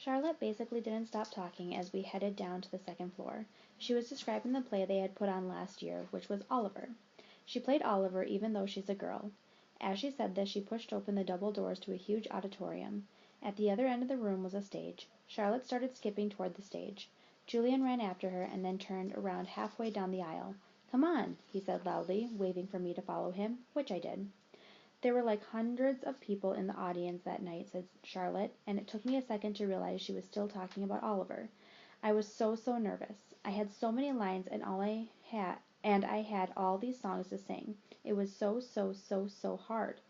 Charlotte basically didn't stop talking as we headed down to the second floor. She was describing the play they had put on last year, which was Oliver. She played Oliver even though she's a girl. As she said this, she pushed open the double doors to a huge auditorium. At the other end of the room was a stage. Charlotte started skipping toward the stage. Julian ran after her and then turned around halfway down the aisle. "Come on," he said loudly, waving for me to follow him, which I did. There were like hundreds of people in the audience that night, said Charlotte, and it took me a second to realize she was still talking about Oliver. I was so nervous. I had so many lines and I had all these songs to sing. It was so hard.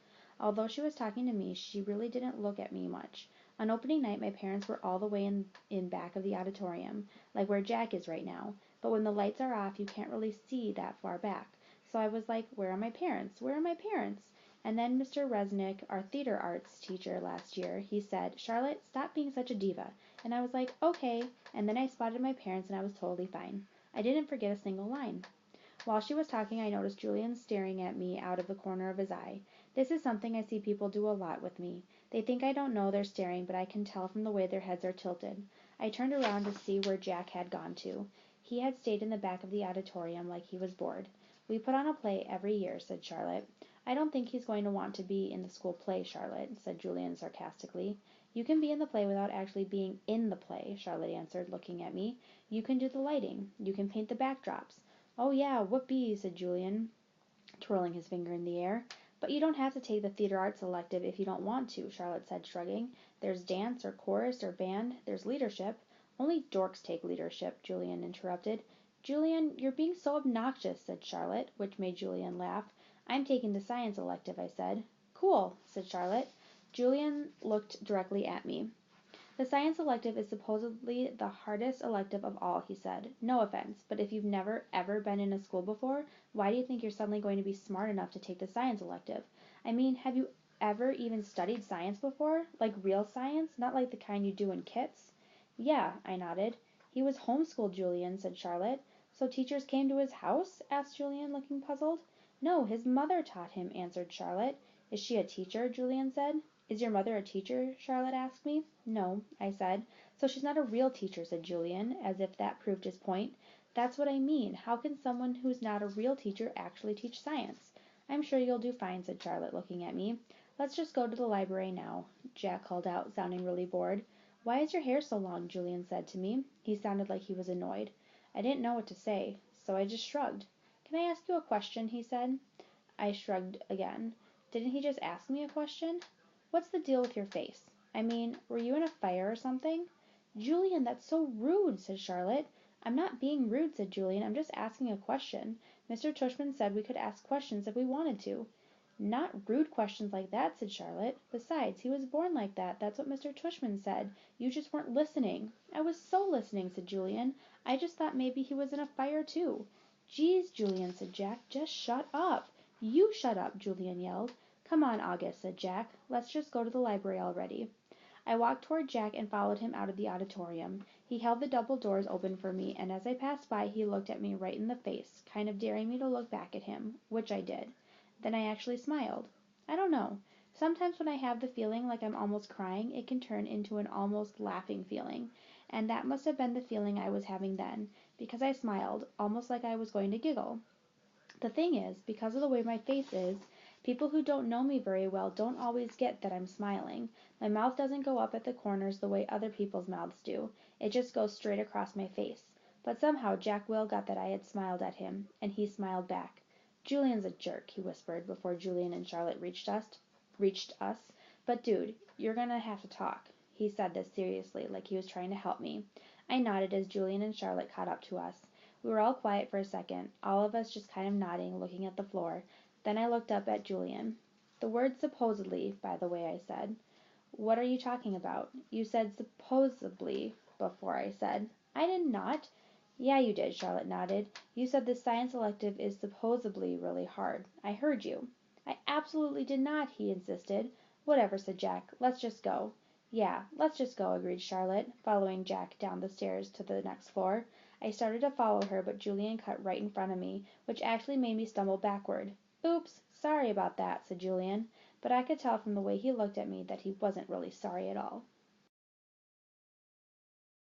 Although she was talking to me, she really didn't look at me much. On opening night, my parents were all the way in back of the auditorium, like where Jack is right now. But when the lights are off, you can't really see that far back. So I was like, where are my parents? Where are my parents? And then Mr. Resnick, our theater arts teacher last year, he said, "Charlotte, stop being such a diva." And I was like, okay. And then I spotted my parents and I was totally fine. I didn't forget a single line. While she was talking, I noticed Julian staring at me out of the corner of his eye. This is something I see people do a lot with me. They think I don't know they're staring, but I can tell from the way their heads are tilted. I turned around to see where Jack had gone to. He had stayed in the back of the auditorium like he was bored. "We put on a play every year," said Charlotte. "I don't think he's going to want to be in the school play, Charlotte," said Julian sarcastically. "You can be in the play without actually being in the play," Charlotte answered, looking at me. "You can do the lighting. You can paint the backdrops." "Oh yeah, whoopee," said Julian, twirling his finger in the air. "But you don't have to take the theater arts elective if you don't want to," Charlotte said, shrugging. "There's dance or chorus or band. There's leadership." "Only dorks take leadership," Julian interrupted. "Julian, you're being so obnoxious," said Charlotte, which made Julian laugh. "I'm taking the science elective," I said. "Cool," said Charlotte. Julian looked directly at me. "The science elective is supposedly the hardest elective of all," he said. "No offense, but if you've never ever been in a school before, why do you think you're suddenly going to be smart enough to take the science elective? I mean, have you ever even studied science before? Like real science, not like the kind you do in kits?" "Yeah," I nodded. "He was homeschooled, Julian," said Charlotte. "So teachers came to his house?" asked Julian, looking puzzled. "No, his mother taught him," answered Charlotte. "Is she a teacher?" Julian said. "Is your mother a teacher?" Charlotte asked me. "No," I said. "So she's not a real teacher," said Julian, as if that proved his point. "That's what I mean. How can someone who's not a real teacher actually teach science?" "I'm sure you'll do fine," said Charlotte, looking at me. "Let's just go to the library now," Jack called out, sounding really bored. "Why is your hair so long?" Julian said to me. He sounded like he was annoyed. I didn't know what to say, so I just shrugged. "Can I ask you a question?" he said. I shrugged again. Didn't he just ask me a question? "What's the deal with your face? I mean, were you in a fire or something?" "Julian, that's so rude," said Charlotte. "I'm not being rude," said Julian. "I'm just asking a question. Mr. Tushman said we could ask questions if we wanted to." "Not rude questions like that," said Charlotte. "Besides, he was born like that. That's what Mr. Tushman said. You just weren't listening." "I was so listening," said Julian. "I just thought maybe he was in a fire too." "Geez, Julian," said Jack. "Just shut up." "You shut up," Julian yelled. "Come on, August," said Jack. "Let's just go to the library already." I walked toward Jack and followed him out of the auditorium. He held the double doors open for me, and as I passed by he looked at me right in the face, kind of daring me to look back at him, which I did. Then I actually smiled. I don't know. Sometimes when I have the feeling like I'm almost crying, it can turn into an almost laughing feeling, and that must have been the feeling I was having then, because I smiled, almost like I was going to giggle. The thing is, because of the way my face is, people who don't know me very well don't always get that I'm smiling. My mouth doesn't go up at the corners the way other people's mouths do. It just goes straight across my face. But somehow Jack Will got that I had smiled at him, and he smiled back. "Julian's a jerk," he whispered before Julian and Charlotte reached us. "But dude, you're gonna have to talk." He said this seriously, like he was trying to help me. I nodded as Julian and Charlotte caught up to us. We were all quiet for a second, all of us just kind of nodding, looking at the floor. Then I looked up at Julian. "The word supposedly, by the way," I said. "What are you talking about? You said supposedly before," I said. "I did not." "Yeah, you did," Charlotte nodded. "You said the science elective is supposedly really hard. I heard you." "I absolutely did not," he insisted. "Whatever," said Jack. "Let's just go." "Yeah, let's just go," agreed Charlotte, following Jack down the stairs to the next floor. I started to follow her, but Julian cut right in front of me, which actually made me stumble backward. "Oops, sorry about that," said Julian, but I could tell from the way he looked at me that he wasn't really sorry at all.